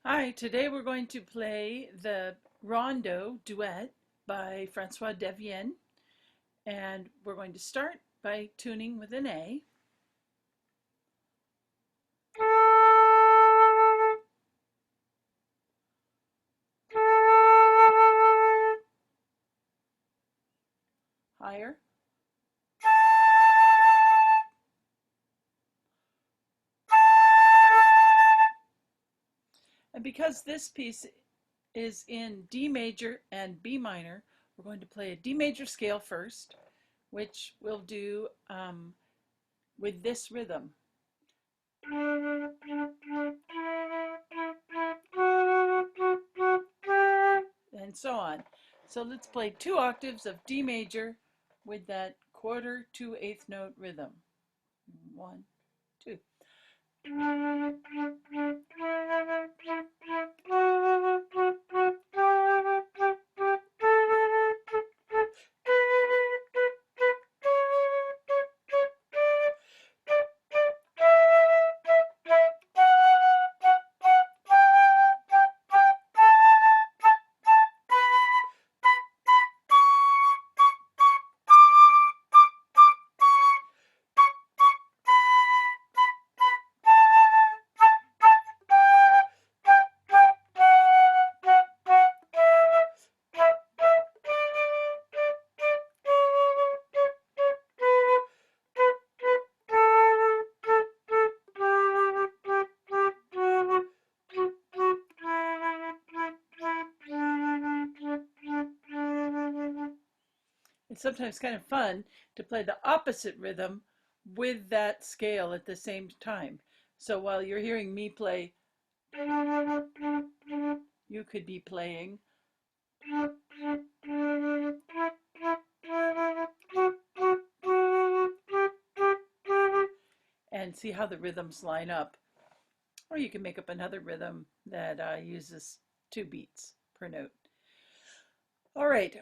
Hi, today we're going to play the Rondo Duet by Francois Devienne, and we're going to start by tuning with an A. Higher. And because this piece is in D major and B minor, we're going to play a D major scale first, which we'll do with this rhythm. And so on. So let's play 2 octaves of D major with that quarter to eighth note rhythm. 1, 2. It's sometimes kind of fun to play the opposite rhythm with that scale at the same time. So while you're hearing me play, you could be playing. And see how the rhythms line up. Or you can make up another rhythm that uses 2 beats per note. All right.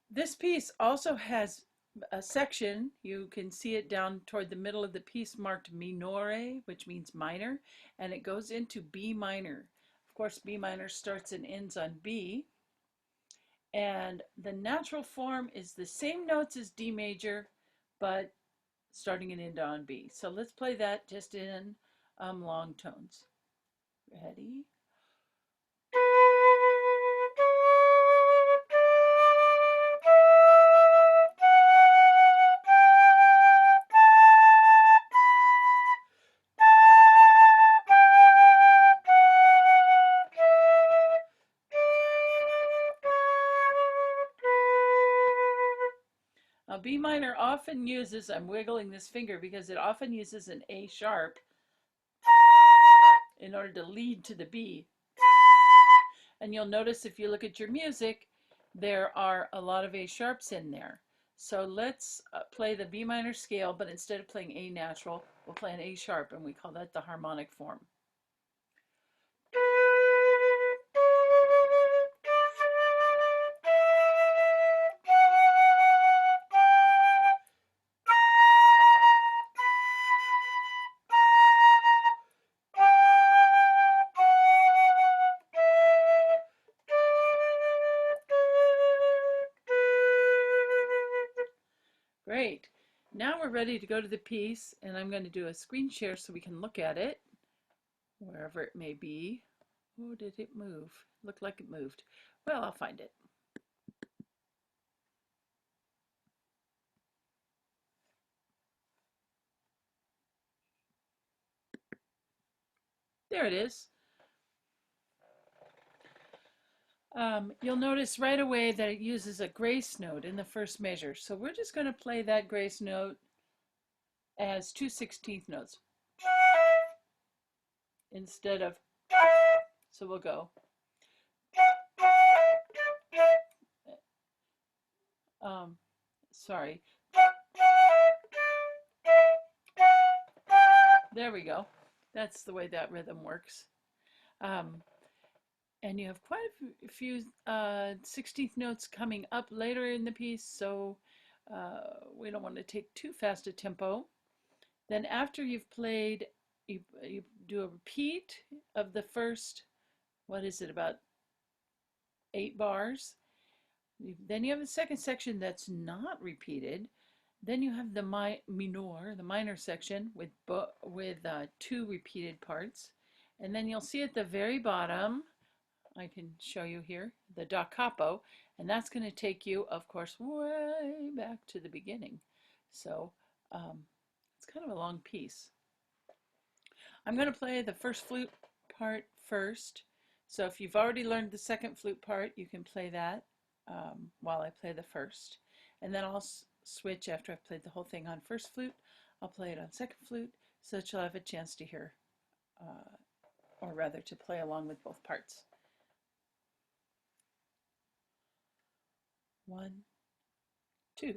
This piece also has a section. You can see it down toward the middle of the piece marked minore, which means minor, and it goes into B minor. Of course, B minor starts and ends on B. And the natural form is the same notes as D major, but starting and end on B. So let's play that just in long tones. Ready? Now, B minor often uses, I'm wiggling this finger because it often uses an A sharp in order to lead to the B. And you'll notice if you look at your music, there are a lot of A sharps in there. So let's play the B minor scale, but instead of playing A natural, we'll play an A sharp, and we call that the harmonic form. Great. Now we're ready to go to the piece, and I'm going to do a screen share so we can look at it, wherever it may be. Oh, did it move? Looked like it moved. Well, I'll find it. There it is. You'll notice right away that it uses a grace note in the first measure. So we're just going to play that grace note as 2/16 notes instead of, so we'll go. Sorry. There we go. That's the way that rhythm works. And you have quite a few 16th notes coming up later in the piece, so we don't want to take too fast a tempo. Then after you've played you do a repeat of the first, what is it, about 8 bars. Then you have the second section that's not repeated. Then you have the the minor section with 2 repeated parts. And then you'll see at the very bottom, I can show you here, the da capo, and that's going to take you, of course, way back to the beginning. So it's kind of a long piece. I'm going to play the first flute part first. So if you've already learned the second flute part, you can play that while I play the first. And then I'll switch after I've played the whole thing on first flute. I'll play it on second flute so that you'll have a chance to hear, or rather to play along with both parts. 1, 2.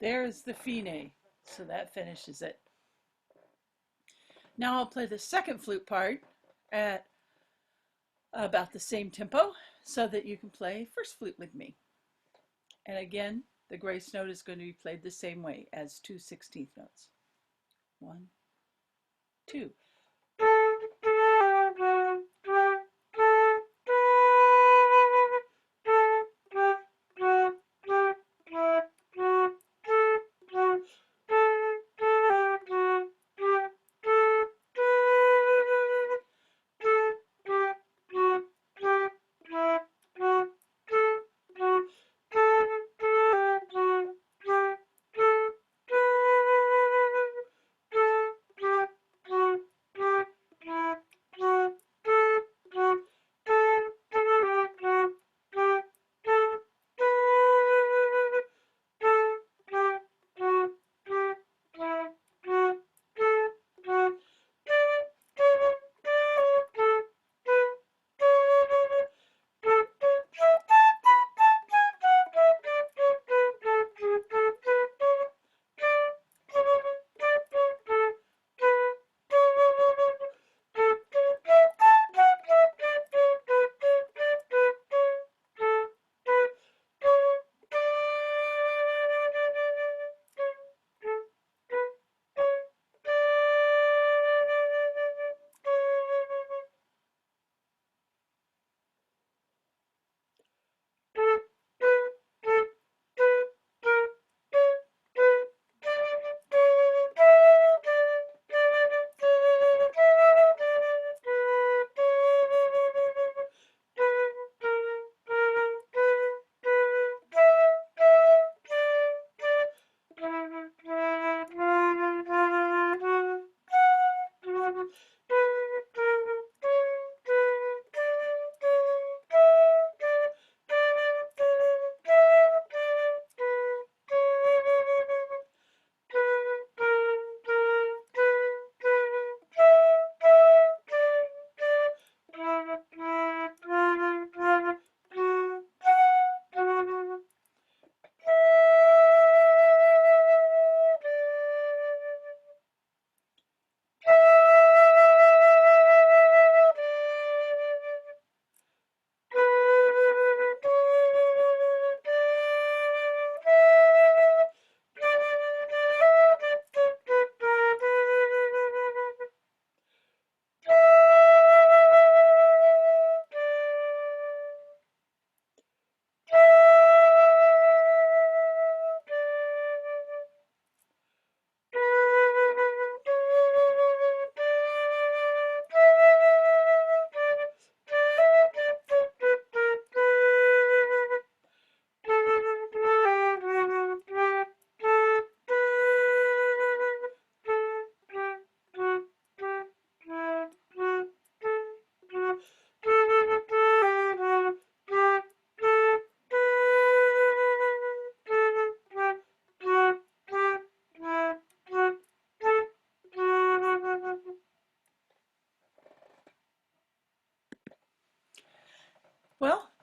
There's the fine. So that finishes it. Now I'll play the second flute part at about the same tempo so that you can play first flute with me. And again, the grace note is going to be played the same way as 2/16 notes. 1, 2.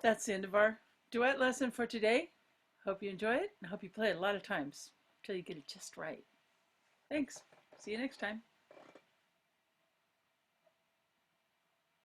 That's the end of our duet lesson for today. Hope you enjoy it, and hope you play it a lot of times until you get it just right. Thanks. See you next time.